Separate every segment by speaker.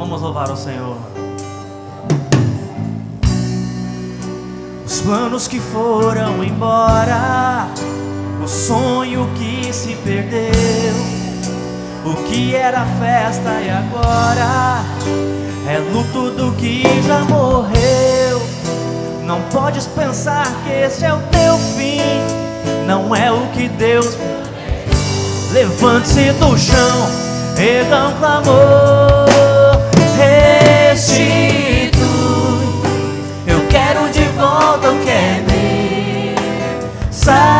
Speaker 1: Vamos louvar o Senhor. Os planos que foram embora, o sonho que se perdeu, o que era festa e agora é luto do que já morreu. Não podes pensar que esse é o teu fim, não é o que Deus. Levante-se do chão, erga um clamor, restitui. Eu quero de volta o que é meu. Sara-me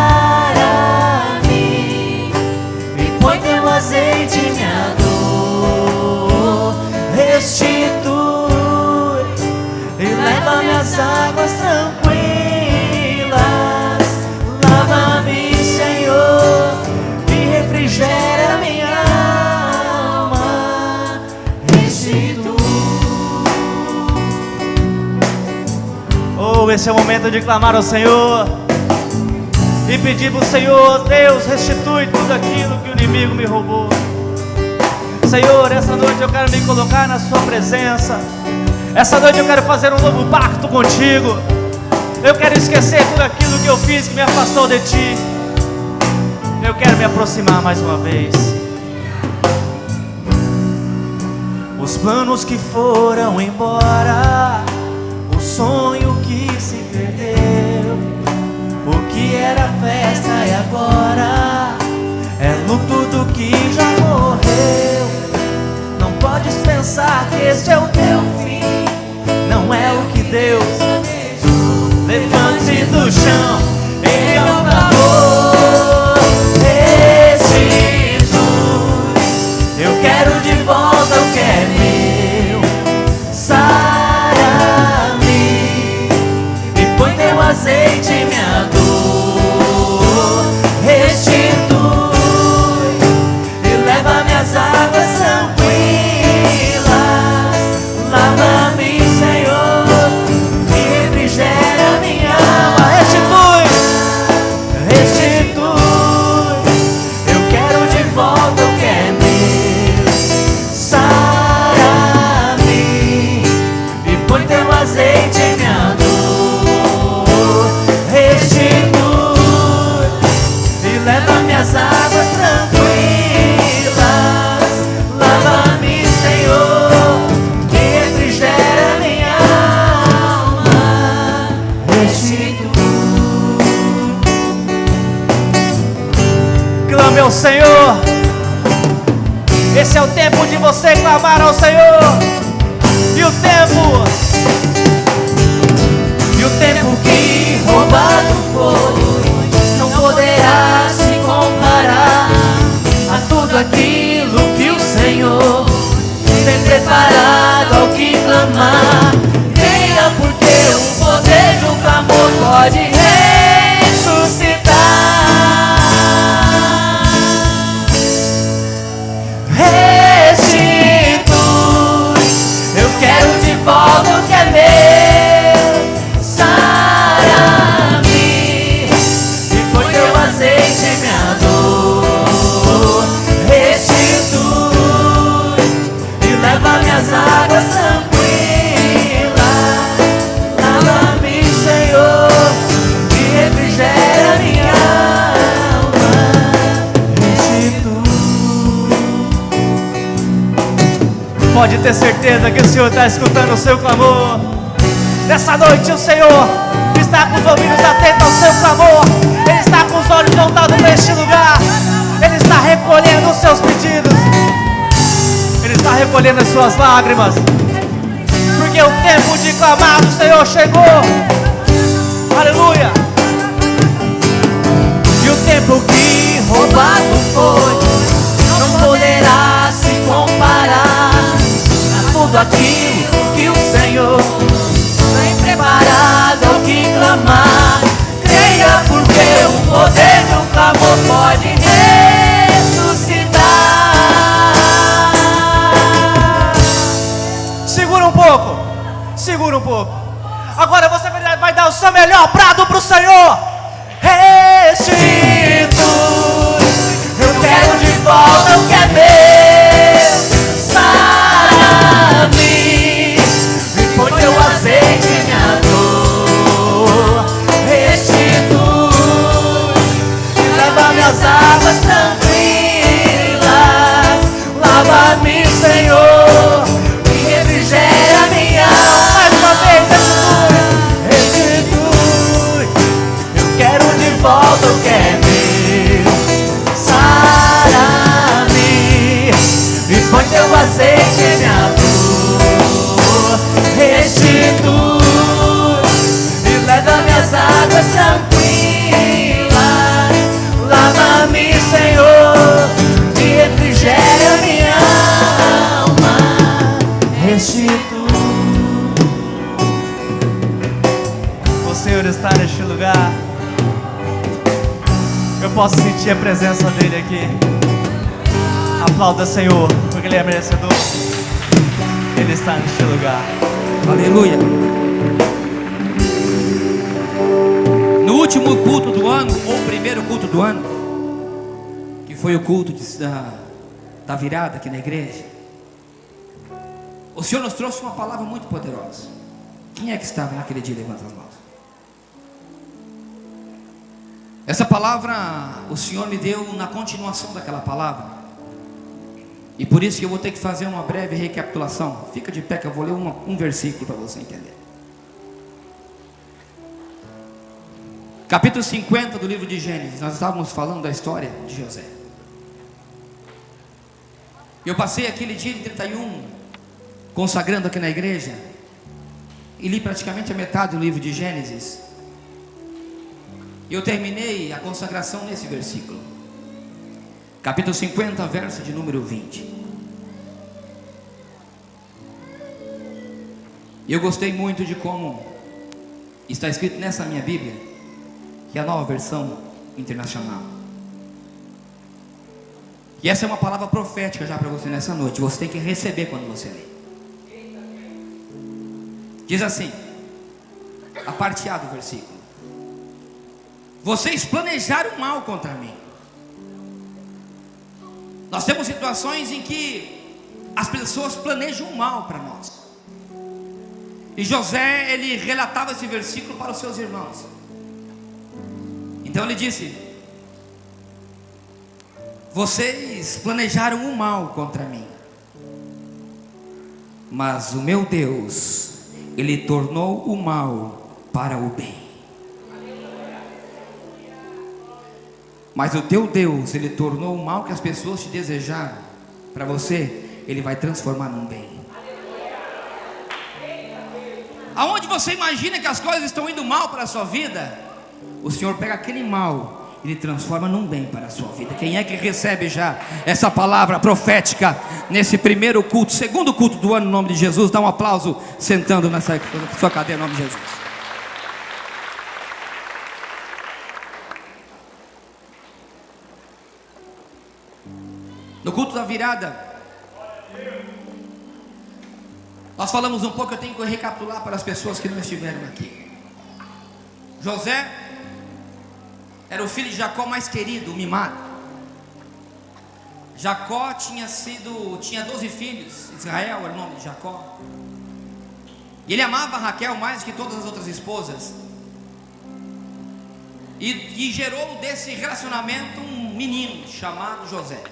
Speaker 1: e põe teu azeite em minha dor. Restitui e leva-me às águas tranquilas. Lava-me, Senhor, e refrigera minha alma. Restitui. Oh, esse é o momento de clamar ao Senhor e pedir para o Senhor: Deus, restitui tudo aquilo que o inimigo me roubou. Senhor, essa noite eu quero me colocar na sua presença. Essa noite eu quero fazer um novo pacto contigo. Eu quero esquecer tudo aquilo que eu fiz que me afastou de ti. Eu quero me aproximar mais uma vez. Os planos que foram embora, o sonho que se perdeu, o que era festa e agora é luto do que já morreu. Não podes pensar que este é o teu fim, não é o que Deus desejou. Levante do chão, ele é o clamor, restitui. Eu quero de volta o que é meu. Sara-me e põe teu azeite em minha dor. Restitui e leva-me às águas tranquilas. Lava-me, Senhor, e refrigera minha alma. Restitui, restitui. Eu quero de volta o que é meu. Sara-me e põe teu azeite em minha dor. Restitui e leva-me às águas tranquilas. Lava-me, Senhor, e refrigera minha alma. Restitui. Clame ao Senhor. Esse é o tempo de você clamar ao Senhor. E o tempo que roubado foi não poderá se comparar a tudo aquilo que o Senhor tem preparado ao que clamar. Creia, porque o poder do clamor pode ressuscitar. Restitui, eu quero de volta o que é meu. Sara-me e põe teu azeite em minha dor. Restitui e leva-me às águas tranquilas. Lava-me, Senhor, e refrigera minha alma. Restitui. Pode ter certeza que o Senhor está escutando o seu clamor. Nessa noite o Senhor está com os ouvidos atentos ao seu clamor. Ele está com os olhos voltados para este lugar. Ele está recolhendo os seus pedidos. Ele está recolhendo as suas lágrimas. Porque o tempo de clamar do Senhor chegou. Aleluia. E o tempo que roubado foi não poderá se comparar a tudo aquilo que o Senhor tem preparado ao que clamar. Creia, porque o poder do clamor pode ressuscitar. Segura um pouco, segura um pouco. Agora você vai dar o seu melhor brado para o Senhor. Restitui, eu quero de volta o que é meu. Sara-me restituo. O Senhor está neste lugar. Eu posso sentir a presença dele aqui. Aplauda, Senhor, porque Ele é merecedor. Ele está neste lugar.
Speaker 2: Aleluia. No último culto do ano, ou primeiro culto do ano, que foi o culto da virada aqui na igreja, o Senhor nos trouxe uma palavra muito poderosa. Quem é que estava naquele dia? Levanta as mãos. Essa palavra o Senhor me deu na continuação daquela palavra, e por isso que eu vou ter que fazer uma breve recapitulação. Fica de pé que eu vou ler um versículo para você entender. Capítulo 50 do livro de Gênesis. Nós estávamos falando da história de José. Eu passei aquele dia de 31 consagrando aqui na igreja e li praticamente a metade do livro de Gênesis. E eu terminei a consagração nesse versículo, capítulo 50, verso de número 20. E eu gostei muito de como está escrito nessa minha Bíblia, que é a Nova Versão Internacional. E essa é uma palavra profética já para você nessa noite. Você tem que receber quando você lê. Diz assim, a parte A do versículo: vocês planejaram mal contra mim. Nós temos situações em que as pessoas planejam mal para nós. E José, ele relatava esse versículo para os seus irmãos. Então ele disse: vocês planejaram o mal contra mim, mas o meu Deus, Ele tornou o mal para o bem. Mas o teu Deus, Ele tornou o mal que as pessoas te desejaram para você, Ele vai transformar num bem. Aonde você imagina que as coisas estão indo mal para a sua vida, o Senhor pega aquele mal, Ele transforma num bem para a sua vida. Quem é que recebe já essa palavra profética nesse primeiro culto, segundo culto do ano, em nome de Jesus? Dá um aplauso sentando nessa sua cadeira, em nome de Jesus. No culto da virada, nós falamos um pouco. Eu tenho que recapitular para as pessoas que não estiveram aqui. José era o filho de Jacó mais querido, o mimado. Jacó tinha 12 filhos. Israel era o nome de Jacó. E ele amava Raquel mais que todas as outras esposas. E gerou desse relacionamento um menino chamado José.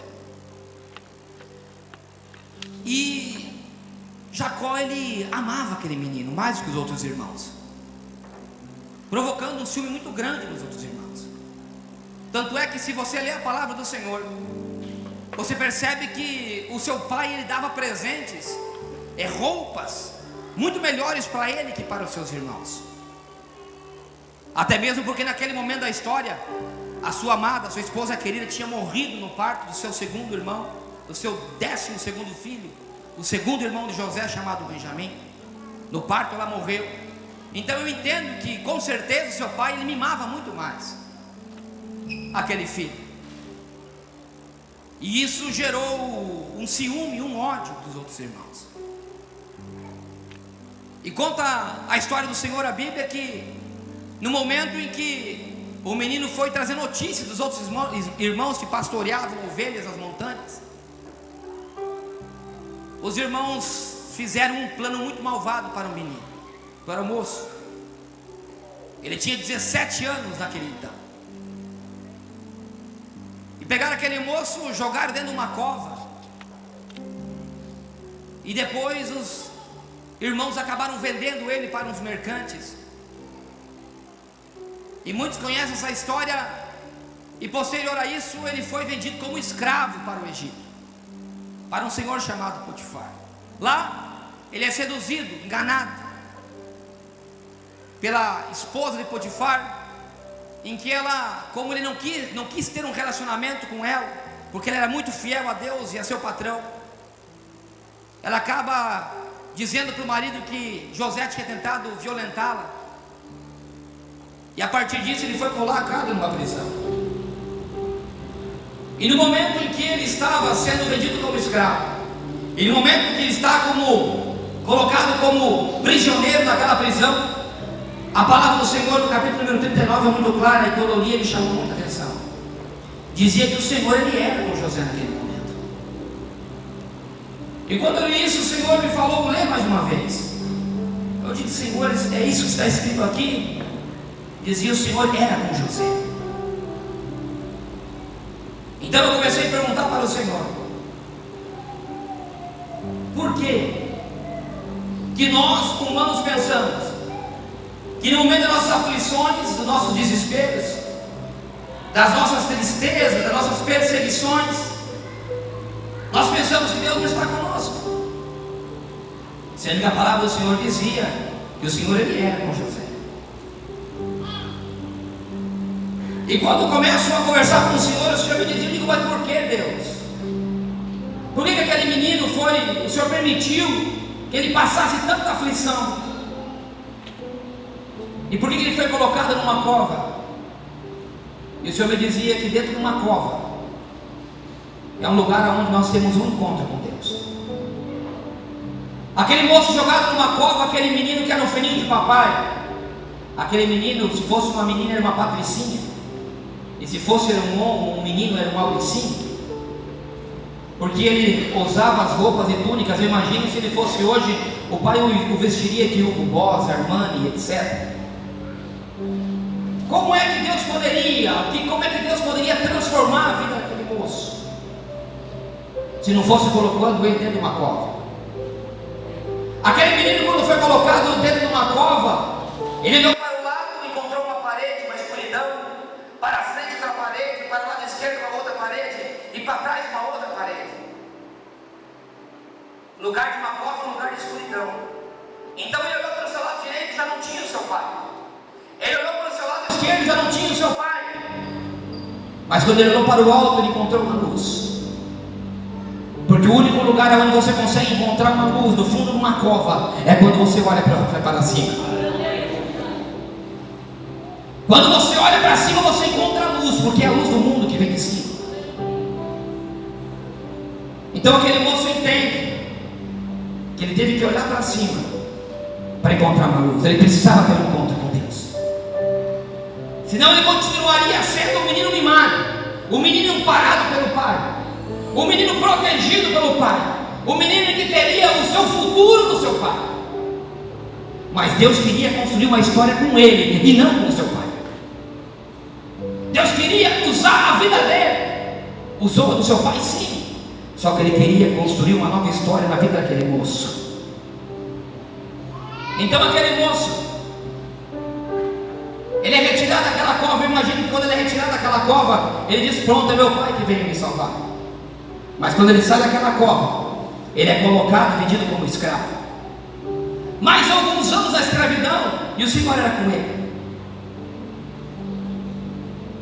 Speaker 2: E Jacó, ele amava aquele menino mais do que os outros irmãos, provocando um ciúme muito grande nos outros irmãos. Tanto é que, se você ler a palavra do Senhor, você percebe que o seu pai, ele dava presentes, roupas muito melhores para ele que para os seus irmãos. Até mesmo porque naquele momento da história, a sua amada, a sua esposa querida, tinha morrido no parto do seu segundo irmão, do seu 12º filho, o segundo irmão de José, chamado Benjamim. No parto ela morreu. Então eu entendo que com certeza o seu pai, ele mimava muito mais aquele filho. E isso gerou um ciúme, um ódio dos outros irmãos. E conta a história do Senhor, a Bíblia, que no momento em que o menino foi trazer notícias dos outros irmãos que pastoreavam ovelhas nas montanhas, os irmãos fizeram um plano muito malvado para o menino, para o moço. Ele tinha 17 anos naquele então. E pegaram aquele moço, jogaram dentro de uma cova. E depois os irmãos acabaram vendendo ele para uns mercantes. E muitos conhecem essa história. E posterior a isso, ele foi vendido como escravo para o Egito, para um senhor chamado Potifar. Lá ele é seduzido, enganado pela esposa de Potifar, em que ela, como ele não quis ter um relacionamento com ela, porque ele era muito fiel a Deus e a seu patrão, ela acaba dizendo para o marido que José tinha tentado violentá-la. E a partir disso ele foi colocado numa prisão. E no momento em que ele estava sendo vendido como escravo, e no momento em que ele está colocado como prisioneiro naquela prisão, a palavra do Senhor no capítulo número 39 é muito clara, e quando eu li ele chamou muita atenção. Dizia que o Senhor, ele era com José naquele momento. E quando eu li isso, o Senhor me falou, lê mais uma vez. Eu disse, Senhor, é isso que está escrito aqui? Dizia, o Senhor era com José. Então eu comecei a perguntar para o Senhor, por que nós humanos pensamos que no momento das nossas aflições, dos nossos desesperos, das nossas tristezas, das nossas perseguições, nós pensamos que Deus não está conosco, sendo que a palavra do Senhor dizia que o Senhor, ele era com José. E quando eu começo a conversar com o Senhor me dizia, eu digo, mas por que, Deus? Por que aquele menino o Senhor permitiu que ele passasse tanta aflição? E por que ele foi colocado numa cova? E o Senhor me dizia que dentro de uma cova é um lugar onde nós temos um encontro com Deus. Aquele moço jogado numa cova, aquele menino que era um filhinho de papai, aquele menino, se fosse uma menina, era uma patricinha, e se fosse um menino, era um Mauricinho, porque ele usava as roupas e túnicas. Eu imagino se ele fosse hoje, o pai o vestiria de Hugo Boss, Armani, etc. Como é que Deus poderia transformar a vida daquele moço, se não fosse colocando ele dentro de uma cova? Aquele menino, quando foi colocado dentro de uma cova, ele olhou para o lado e encontrou uma parede, uma escuridão, para a frente outra parede, para o lado esquerdo uma outra parede, e para trás uma outra parede. Lugar de uma cova, um lugar de escuridão. Então ele olhou para o seu lado direito e já não tinha o seu pai. Ele olhou para o seu lado esquerdo e já não tinha o seu pai. Mas quando ele olhou para o alto, ele encontrou uma luz. Porque o único lugar onde você consegue encontrar uma luz no fundo de uma cova é quando você olha para cima. Quando você olha para cima, você encontra a luz, porque é a luz do mundo que vem de cima. Então aquele moço entende que ele teve que olhar para cima para encontrar uma luz. Ele precisava ter um encontro com Deus, senão ele continuaria sendo um menino mimado, um menino amparado pelo pai, um menino protegido pelo pai, um menino que teria o seu futuro no seu pai. Mas Deus queria construir uma história com ele e não com o seu pai. Deus queria usar a vida dele. Usou a do seu pai, sim, só que ele queria construir uma nova história na vida daquele moço. Então aquele moço, ele é retirado daquela cova. Eu imagino que quando ele é retirado daquela cova, ele diz, pronto, é meu pai que veio me salvar. Mas quando ele sai daquela cova, ele é colocado, vendido como escravo. Mais alguns anos da escravidão, e o Senhor era com ele.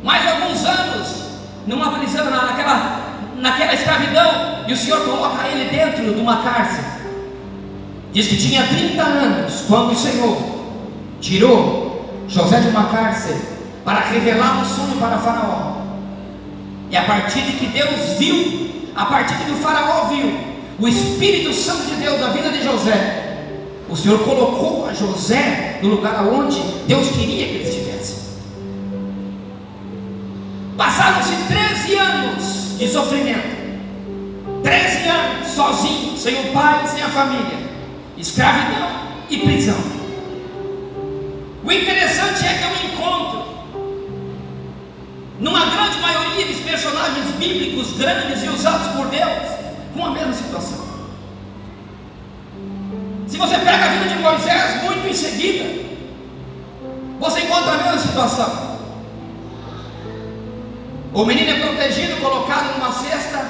Speaker 2: Mais alguns anos numa prisão, naquela escravidão, e o Senhor coloca ele dentro de uma cárcere. Diz que tinha 30 anos quando o Senhor tirou José de uma cárcere para revelar um sonho para Faraó. E a partir de que Deus viu, a partir de que o Faraó viu o Espírito Santo de Deus na vida de José, o Senhor colocou a José no lugar onde Deus queria que ele estivesse. Passaram-se 13 anos de sofrimento, 13 anos sozinho, sem o pai, sem a família, escravidão e prisão. O interessante é que eu encontro numa grande maioria dos personagens bíblicos grandes e usados por Deus com a mesma situação. Se você pega a vida de Moisés, muito em seguida você encontra a mesma situação. O menino é protegido, colocado numa cesta,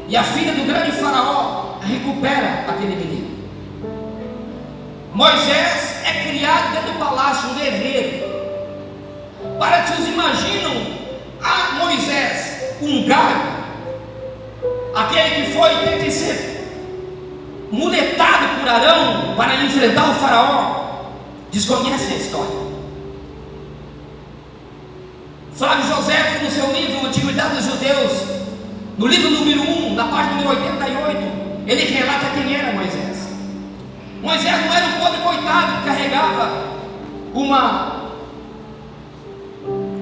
Speaker 2: e a filha do grande faraó recupera aquele menino. Moisés é criado dentro do palácio, um guerreiro. Para que vocês imaginam a Moisés, um galho, aquele que foi, tem que ser muletado por Arão para enfrentar o faraó desconhecem a história. Flávio José, no seu livro Antiguidade dos Judeus, no livro número 1, na página número 88, ele relata quem era Moisés. Moisés não era um pobre coitado que carregava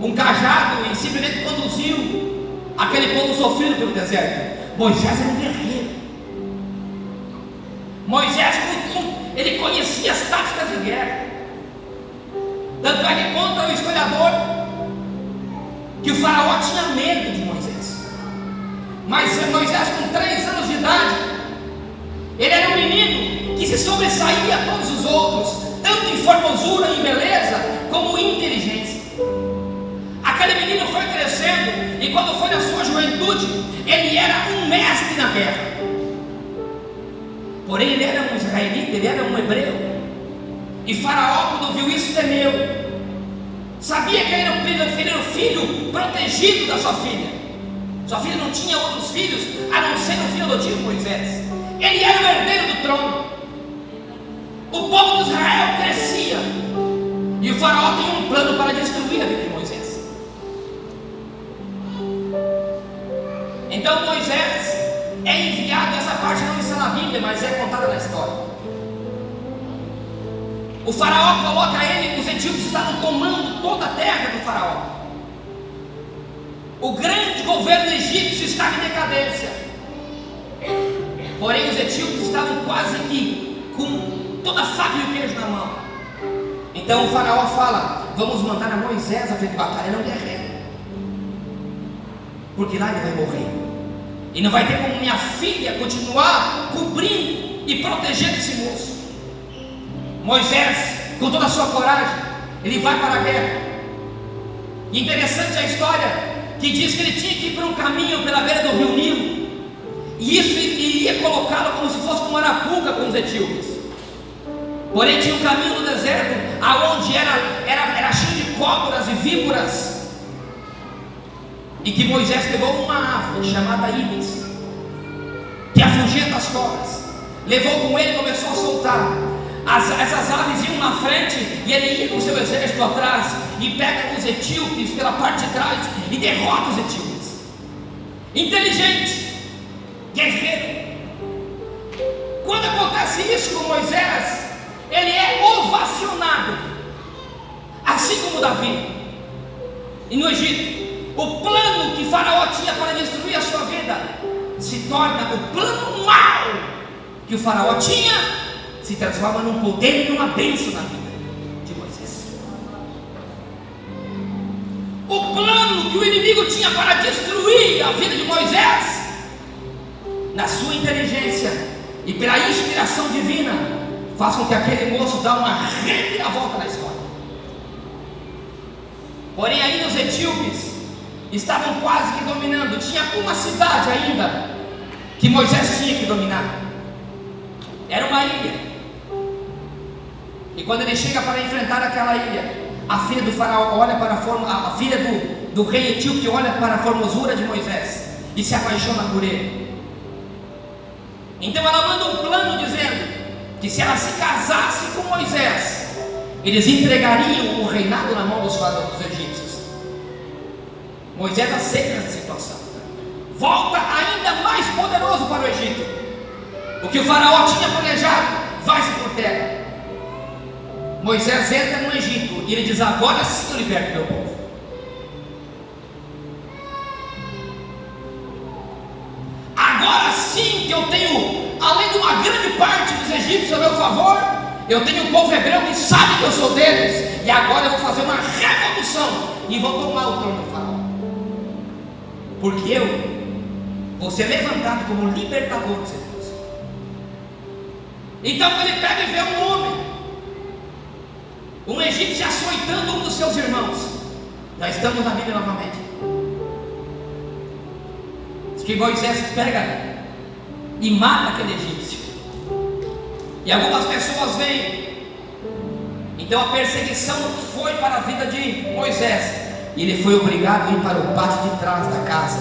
Speaker 2: um cajado e simplesmente conduziu aquele povo sofrido pelo deserto. Moisés era um guerreiro. Moisés, ele conhecia as táticas de guerra. Tanto é que conta o historiador que o faraó tinha medo de Moisés. Mas Moisés, com 3 anos de idade, ele era um menino que se sobressaía a todos os outros, tanto em formosura e beleza, como em inteligência. Aquele menino foi crescendo, e quando foi na sua juventude, ele era um mestre na guerra. Porém, ele era um israelita, ele era um hebreu. E Faraó, quando viu isso, temeu. Sabia que ele era o filho protegido da sua filha. Sua filha não tinha outros filhos, a não ser o filho adotivo Moisés. Ele era o herdeiro do trono. O povo de Israel crescia. E o faraó tem um plano para destruir a vida de Moisés. Então Moisés é enviado, essa parte não está na Bíblia, mas é contada na história. O faraó coloca ele, os etíopes estavam tomando toda a terra do faraó. O grande governo egípcio estava em decadência. Porém, os etíopes estavam quase que com toda a faca e o queijo na mão. Então o faraó fala: vamos mandar a Moisés à frente de batalha. Ele é um guerreiro, porque lá ele vai morrer, e não vai ter como minha filha continuar cobrindo e protegendo esse moço. Moisés, com toda a sua coragem, ele vai para a guerra. E interessante a história que diz que ele tinha que ir por um caminho pela beira do rio Nilo, e isso iria colocá-lo como se fosse uma arapuca com os etíopes. Porém tinha um caminho no deserto, aonde era cheio de cobras e víboras, e que Moisés pegou uma árvore chamada íbis, que afugenta as cobras, levou com ele e começou a soltar. Essas aves iam na frente e ele ia com o seu exército atrás, e pega os etíopes pela parte de trás e derrota os etíopes. Inteligente, guerreiro. Quando acontece isso com Moisés, ele é ovacionado, assim como Davi. E no Egito, o plano que Faraó tinha para destruir a sua vida se torna o plano mau que o Faraó tinha, se transforma num poder e numa bênção na vida de Moisés. O plano que o inimigo tinha para destruir a vida de Moisés, na sua inteligência e pela inspiração divina, faz com que aquele moço dê uma reviravolta na história. Porém, ainda os etíopes estavam quase que dominando. Tinha uma cidade ainda que Moisés tinha que dominar. Era uma ilha. E quando ele chega para enfrentar aquela ilha, a filha do faraó olha para a filha do rei etíope olha para a formosura de Moisés e se apaixona por ele. Então ela manda um plano dizendo que se ela se casasse com Moisés, eles entregariam o reinado na mão dos egípcios. Moisés aceita essa situação, volta ainda mais poderoso para o Egito. O que o faraó tinha planejado vai-se por terra. Moisés entra no Egito e ele diz: agora sim eu liberto meu povo. Agora sim que eu tenho, além de uma grande parte dos egípcios a meu favor, eu tenho um povo hebreu que sabe que eu sou deles. E agora eu vou fazer uma revolução e vou tomar o trono do faraó, porque eu vou ser levantado como libertador dos hebreus. Então ele pega e vê um egípcio açoitando um dos seus irmãos. Já estamos na Bíblia novamente. Diz que Moisés pega e mata aquele egípcio. E algumas pessoas veem. Então a perseguição foi para a vida de Moisés, e ele foi obrigado a ir para o pátio de trás da casa,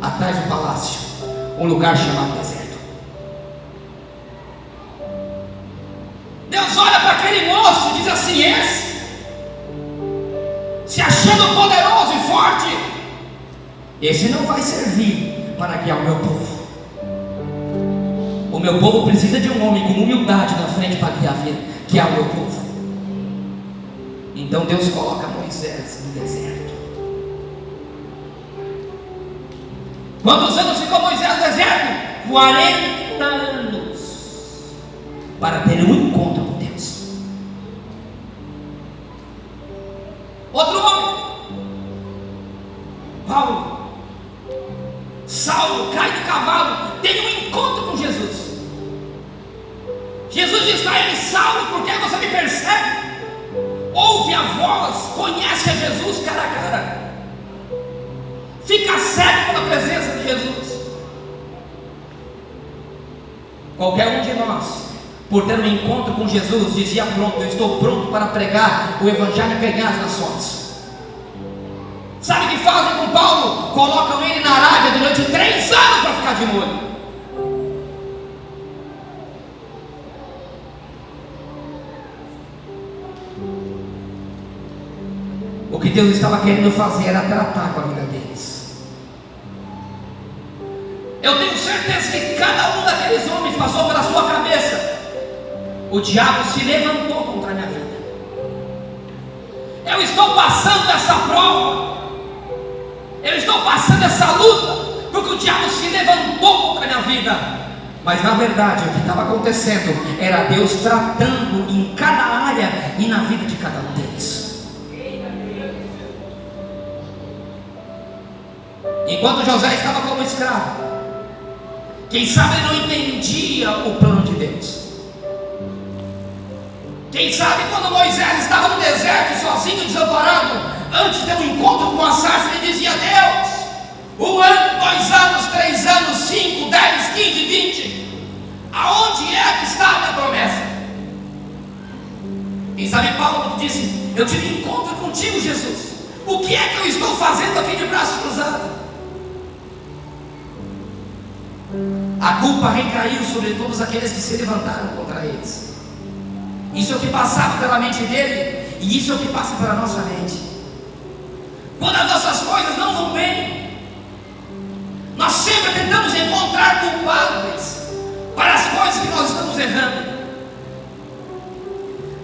Speaker 2: atrás do palácio, um lugar chamado deserto. Deus olha para aquele moço e diz assim: esse, se achando poderoso e forte, esse não vai servir para guiar o meu povo. O meu povo precisa de um homem com humildade na frente para guiar o meu povo. Então Deus coloca Moisés no deserto. Quantos anos ficou Moisés no deserto? 40 anos. Para ter um encontro com Deus. Outro homem, Paulo. Saulo cai do cavalo, tem um encontro com Jesus. Jesus diz para ele: Saulo, por que você me persegue? Ouve a voz, conhece a Jesus cara a cara, fica cego pela presença de Jesus. Qualquer um de nós, por ter um encontro com Jesus, dizia: pronto, eu estou pronto para pregar o evangelho e ganhar as nações. Sabe o que fazem com Paulo? Colocam ele na Arábia durante 3 anos para ficar de molho. O que Deus estava querendo fazer era tratar com a vida deles. Eu tenho certeza que cada um daqueles homens passou pela sua cabeça: o diabo se levantou contra a minha vida. Eu estou passando essa prova, eu estou passando essa luta, porque o diabo se levantou contra a minha vida. Mas na verdade o que estava acontecendo era Deus tratando em cada área e na vida de cada um deles. Enquanto José estava como escravo, quem sabe ele não entendia o plano de Deus. Quem sabe quando Moisés estava no deserto sozinho, desamparado, antes de ter um encontro com a sarça, ele dizia: Deus, 1 ano, 2 anos, 3 anos, 5, 10, 15, 20, aonde é que está a minha promessa? Quem sabe Paulo disse: eu tive encontro contigo, Jesus, o que é que eu estou fazendo aqui de braço cruzado? A culpa recaiu sobre todos aqueles que se levantaram contra eles. Isso é o que passava pela mente dele, e isso é o que passa pela nossa mente. Quando as nossas coisas não vão bem, nós sempre tentamos encontrar culpados para as coisas que nós estamos errando.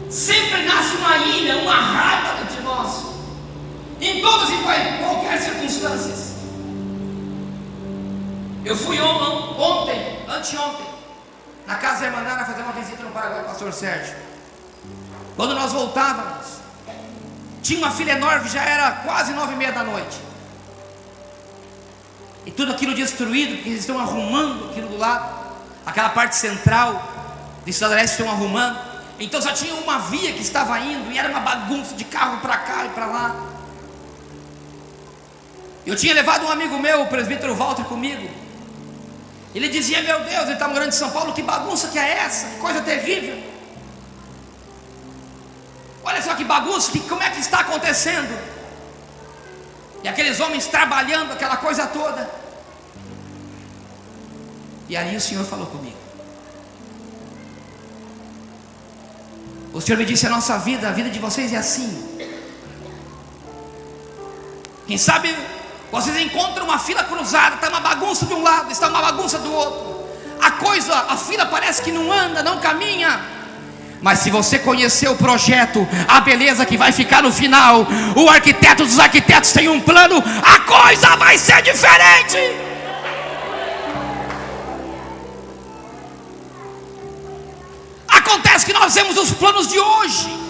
Speaker 2: Sempre nasce uma ira, uma raiva dentro de nós, em todas e qualquer circunstâncias. Eu fui anteontem, na casa da irmã Nara, fazer uma visita no Paraguai, o pastor Sérgio. Quando nós voltávamos, tinha uma fila enorme, já era quase 9h30 da noite. E tudo aquilo destruído, porque eles estão arrumando aquilo do lado, aquela parte central de Cidade Leste estão arrumando. Então só tinha uma via que estava indo, e era uma bagunça de carro para cá e para lá. Eu tinha levado um amigo meu, o presbítero Walter, comigo. Ele dizia: meu Deus, ele está morando em São Paulo, que bagunça que é essa? Que coisa terrível. Olha só que bagunça, como é que está acontecendo? E aqueles homens trabalhando, aquela coisa toda. E aí o Senhor falou comigo. O Senhor me disse: a nossa vida, a vida de vocês é assim. Quem sabe vocês encontram uma fila cruzada, está uma bagunça de um lado, está uma bagunça do outro. A fila parece que não anda, não caminha. Mas se você conhecer o projeto, a beleza que vai ficar no final, o arquiteto dos arquitetos tem um plano, a coisa vai ser diferente. Acontece que nós vemos os planos de hoje,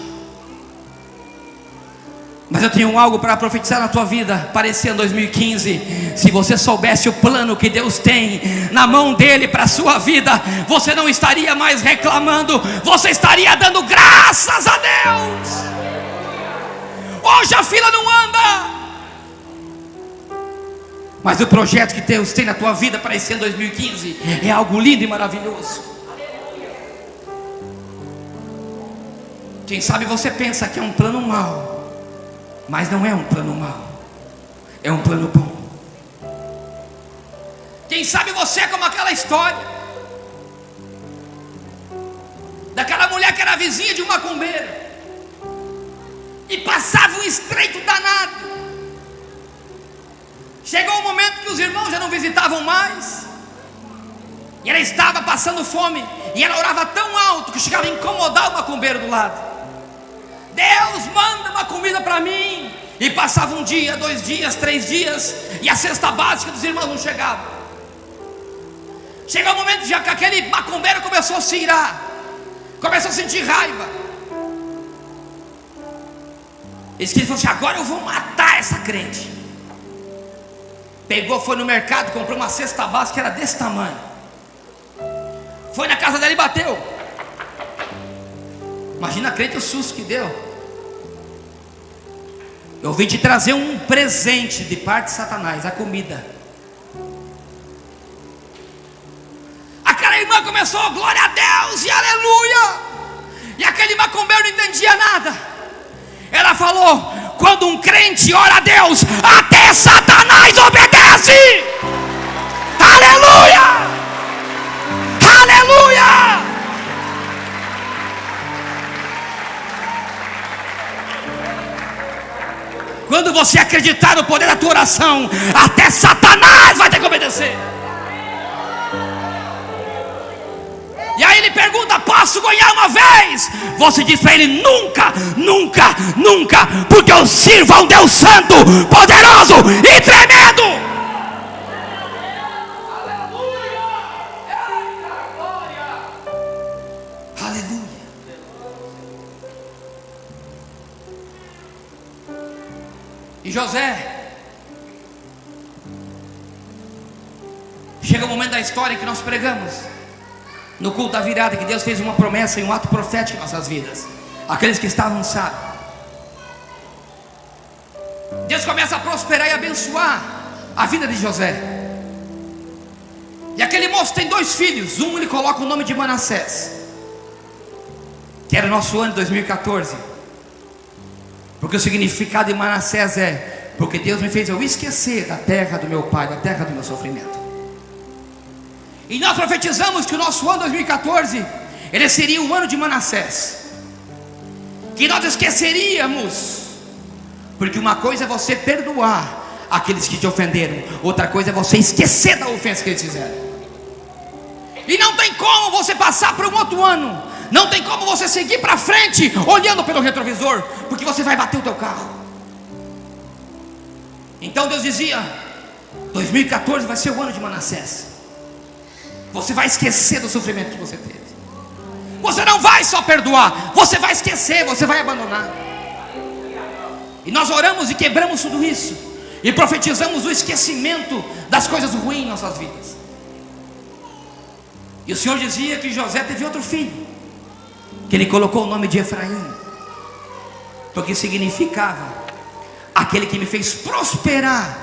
Speaker 2: mas eu tenho algo para profetizar na tua vida para esse ano 2015. Se você soubesse o plano que Deus tem na mão dele para a sua vida, você não estaria mais reclamando, você estaria dando graças a Deus. Hoje a fila não anda, mas o projeto que Deus tem na tua vida para esse ano 2015 é algo lindo e maravilhoso. Quem sabe você pensa que é um plano mau, mas não é um plano mau, é um plano bom. Quem sabe você é como aquela história daquela mulher que era vizinha de um macumbeiro, e passava um estreito danado. Chegou um momento que os irmãos já não visitavam mais, e ela estava passando fome, e ela orava tão alto que chegava a incomodar o macumbeiro do lado. Deus, manda uma comida para mim. E passava um dia, 2 dias, 3 dias, e a cesta básica dos irmãos não chegava. Chegou o momento já que aquele macumbeiro começou a se irar, começou a sentir raiva. Ele falou assim: agora eu vou matar essa crente. Pegou, foi no mercado, comprou uma cesta básica que era desse tamanho. Foi na casa dela e bateu. Imagina a crente, o susto que deu. Eu vim te trazer um presente de parte de Satanás, a comida. Aquela irmã começou, glória a Deus e aleluia. E aquele macumbeiro não entendia nada. Ela falou: quando um crente ora a Deus, até Satanás obedece. Aleluia, aleluia. Quando você acreditar no poder da tua oração, até Satanás vai ter que obedecer. E aí ele pergunta: posso ganhar uma vez? Você diz para ele: nunca, nunca, nunca, porque eu sirvo a um Deus santo, poderoso e tremendo. Aleluia, aleluia. E José, chega o momento da história que nós pregamos no culto da virada, que Deus fez uma promessa e um ato profético em nossas vidas. Aqueles que estavam sabem, Deus começa a prosperar e abençoar a vida de José. E aquele moço tem 2 filhos. Um ele coloca o nome de Manassés, que era o nosso ano de 2014, porque o significado de Manassés é: porque Deus me fez eu esquecer da terra do meu pai, da terra do meu sofrimento. E nós profetizamos que o nosso ano 2014, ele seria o ano de Manassés, que nós esqueceríamos. Porque uma coisa é você perdoar aqueles que te ofenderam, outra coisa é você esquecer da ofensa que eles fizeram. E não tem como você passar para um outro ano, não tem como você seguir para frente olhando pelo retrovisor, porque você vai bater o teu carro. Então Deus dizia: 2014 vai ser o ano de Manassés. Você vai esquecer do sofrimento que você teve. Você não vai só perdoar, você vai esquecer, você vai abandonar. E nós oramos e quebramos tudo isso, e profetizamos o esquecimento das coisas ruins em nossas vidas. E o Senhor dizia que José teve outro filho, que ele colocou o nome de Efraim, porque significava: aquele que me fez prosperar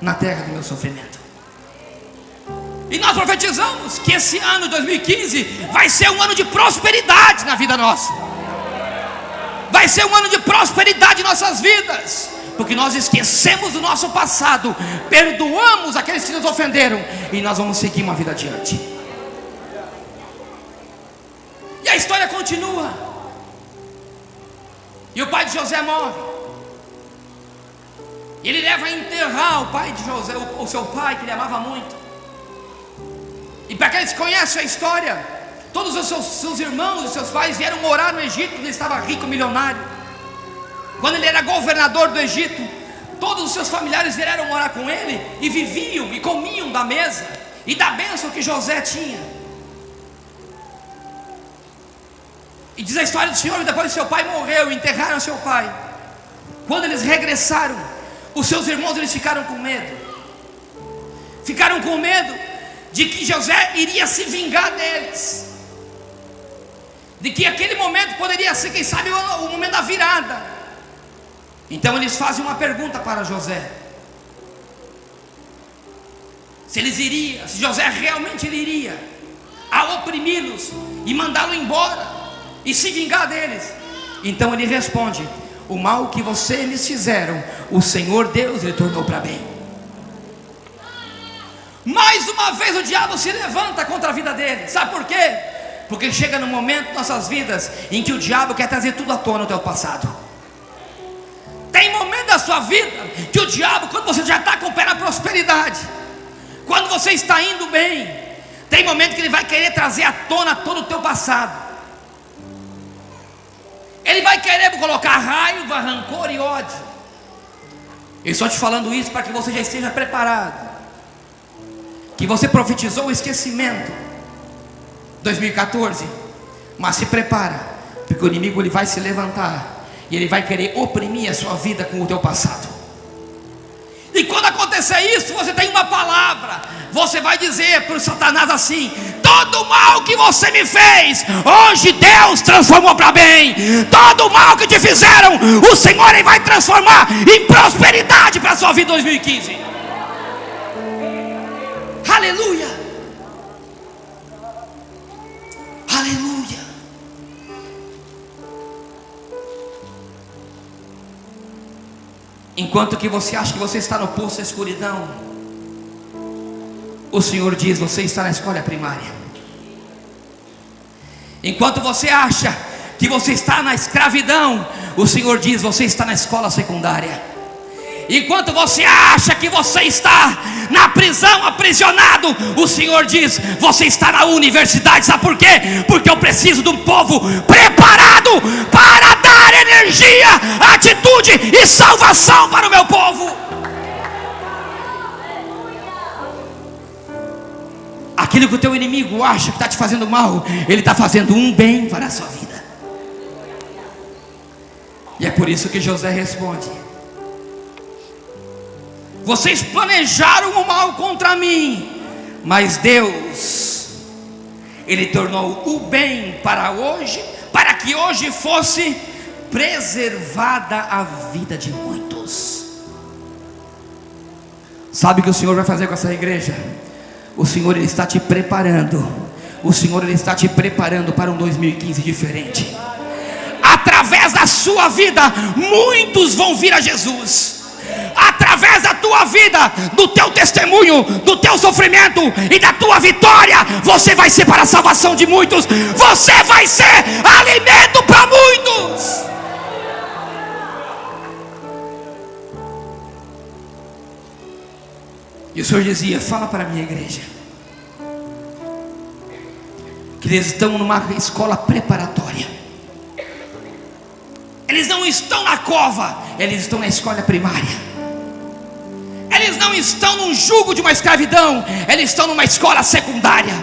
Speaker 2: na terra do meu sofrimento. E nós profetizamos que esse ano 2015 vai ser um ano de prosperidade na vida nossa. Vai ser um ano de prosperidade em nossas vidas, porque nós esquecemos do nosso passado, perdoamos aqueles que nos ofenderam, e nós vamos seguir uma vida adiante. E a história continua. E o pai de José morre. Ele leva a enterrar o pai de José, o seu pai, que ele amava muito. E para aqueles que conhecem a história, todos os seus irmãos e seus pais vieram morar no Egito quando ele estava rico, milionário. Quando ele era governador do Egito, todos os seus familiares vieram morar com ele, e viviam e comiam da mesa e da bênção que José tinha. E diz a história do Senhor que depois seu pai morreu, enterraram seu pai. Quando eles regressaram, os seus irmãos eles ficaram com medo. Ficaram com medo de que José iria se vingar deles, de que aquele momento poderia ser, quem sabe, o momento da virada. Então eles fazem uma pergunta para José: se José realmente ele iria a oprimi-los e mandá-lo embora e se vingar deles. Então ele responde: o mal que vocês lhes fizeram, o Senhor Deus ele tornou para bem. Mais uma vez o diabo se levanta contra a vida dele. Sabe por quê? Porque chega no momento em nossas vidas em que o diabo quer trazer tudo à tona do teu passado. Tem momento da sua vida que o diabo, quando você já está com o pé na prosperidade, quando você está indo bem, tem momento que ele vai querer trazer à tona todo o teu passado. Ele vai querer colocar raiva, rancor e ódio. Eu estou te falando isso para que você já esteja preparado, que você profetizou o esquecimento 2014, mas se prepara, porque o inimigo ele vai se levantar e ele vai querer oprimir a sua vida com o teu passado. E quando acontecer isso, você tem uma palavra. Você vai dizer para o Satanás assim: todo mal que você me fez, hoje Deus transformou para bem. Todo mal que te fizeram, o Senhor ele vai transformar em prosperidade para a sua vida em 2015. Aleluia. Aleluia. Enquanto que você acha que você está no poço da escuridão, o Senhor diz: você está na escola primária. Enquanto você acha que você está na escravidão, o Senhor diz: você está na escola secundária. Enquanto você acha que você está na prisão, aprisionado, o Senhor diz: você está na universidade. Sabe por quê? Porque eu preciso de um povo preparado para dar energia, atitude e salvação para o meu povo. Aquilo que o teu inimigo acha que está te fazendo mal, ele está fazendo um bem para a sua vida. E é por isso que José responde: vocês planejaram o mal contra mim, mas Deus, ele tornou o bem para hoje, para que hoje fosse preservada a vida de muitos. Sabe o que o Senhor vai fazer com essa igreja? O Senhor ele está te preparando. O Senhor ele está te preparando para um 2015 diferente. Através da sua vida, muitos vão vir a Jesus. Através da tua vida, do teu testemunho, do teu sofrimento e da tua vitória, você vai ser para a salvação de muitos. Você vai ser alimento para muitos. E o Senhor dizia: fala para a minha igreja que eles estão numa escola preparatória. Eles não estão na cova, eles estão na escola primária. Eles não estão num jugo de uma escravidão, eles estão numa escola secundária.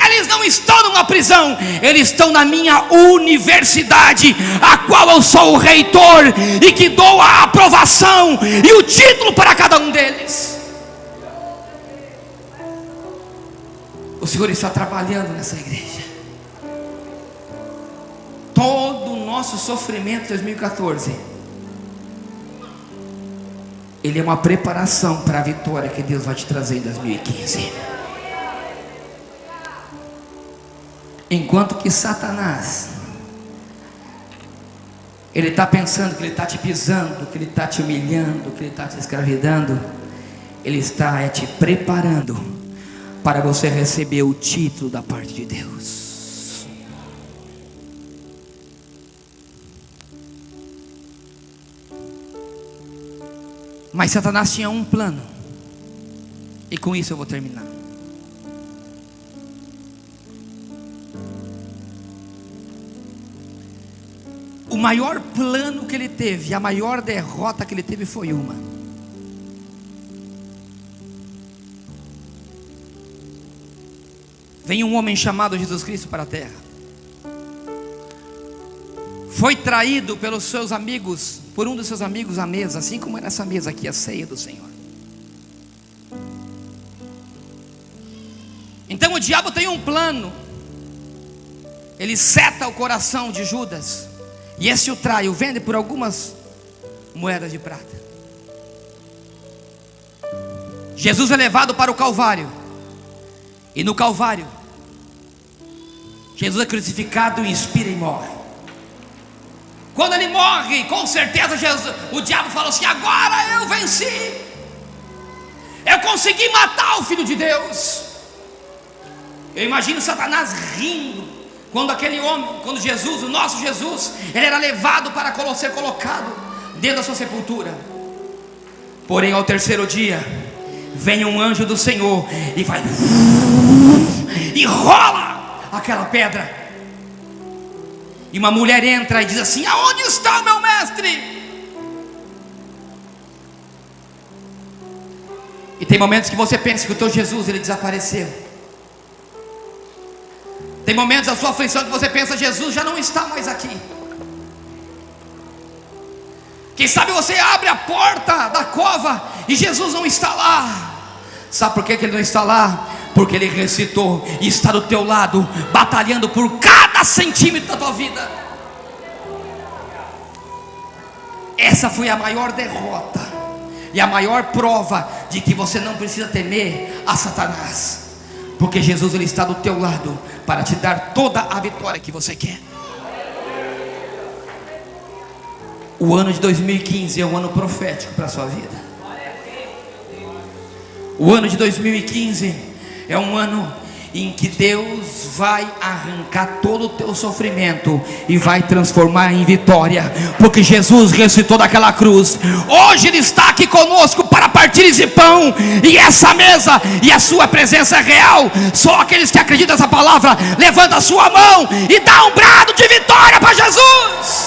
Speaker 2: Eles não estão numa prisão, eles estão na minha universidade, a qual eu sou o reitor e que dou a aprovação e o título para cada um deles. O Senhor está trabalhando nessa igreja. Todo o nosso sofrimento em 2014, ele é uma preparação para a vitória que Deus vai te trazer em 2015. Enquanto que Satanás, ele está pensando que ele está te pisando, que ele está te humilhando, que ele está te escravizando, ele está te preparando para você receber o título da parte de Deus. Mas Satanás tinha um plano, e com isso eu vou terminar. O maior plano que ele teve, a maior derrota que ele teve foi uma. Vem um homem chamado Jesus Cristo para a terra. Foi traído pelos seus amigos, por um dos seus amigos à mesa, assim como é nessa mesa aqui, a ceia do Senhor. Então o diabo tem um plano. Ele seta o coração de Judas, e esse o trai, o vende por algumas moedas de prata. Jesus é levado para o Calvário, e no Calvário Jesus é crucificado, inspira e morre. Quando ele morre, com certeza o diabo falou assim: agora eu venci, eu consegui matar o Filho de Deus. Eu imagino Satanás rindo quando aquele homem, quando Jesus, o nosso Jesus, ele era levado para ser colocado dentro da sua sepultura. Porém, ao terceiro dia, vem um anjo do Senhor e vai e rola aquela pedra. E uma mulher entra e diz assim: aonde está o meu mestre? E tem momentos que você pensa que o teu Jesus, ele desapareceu. Tem momentos da sua aflição que você pensa: Jesus já não está mais aqui. Quem sabe você abre a porta da cova e Jesus não está lá. Sabe por que ele não está lá? Porque ele ressuscitou e está do teu lado, batalhando por cada centímetro da tua vida. Essa foi a maior derrota e a maior prova de que você não precisa temer a Satanás, porque Jesus, ele está do teu lado para te dar toda a vitória que você quer. O ano de 2015 é um ano profético para a sua vida. O ano de 2015 é um ano em que Deus vai arrancar todo o teu sofrimento e vai transformar em vitória, porque Jesus ressuscitou daquela cruz. Hoje Ele está aqui conosco para partir esse pão e essa mesa, e a sua presença é real. Só aqueles que acreditam nessa palavra, levanta a sua mão e dá um brado de vitória para Jesus.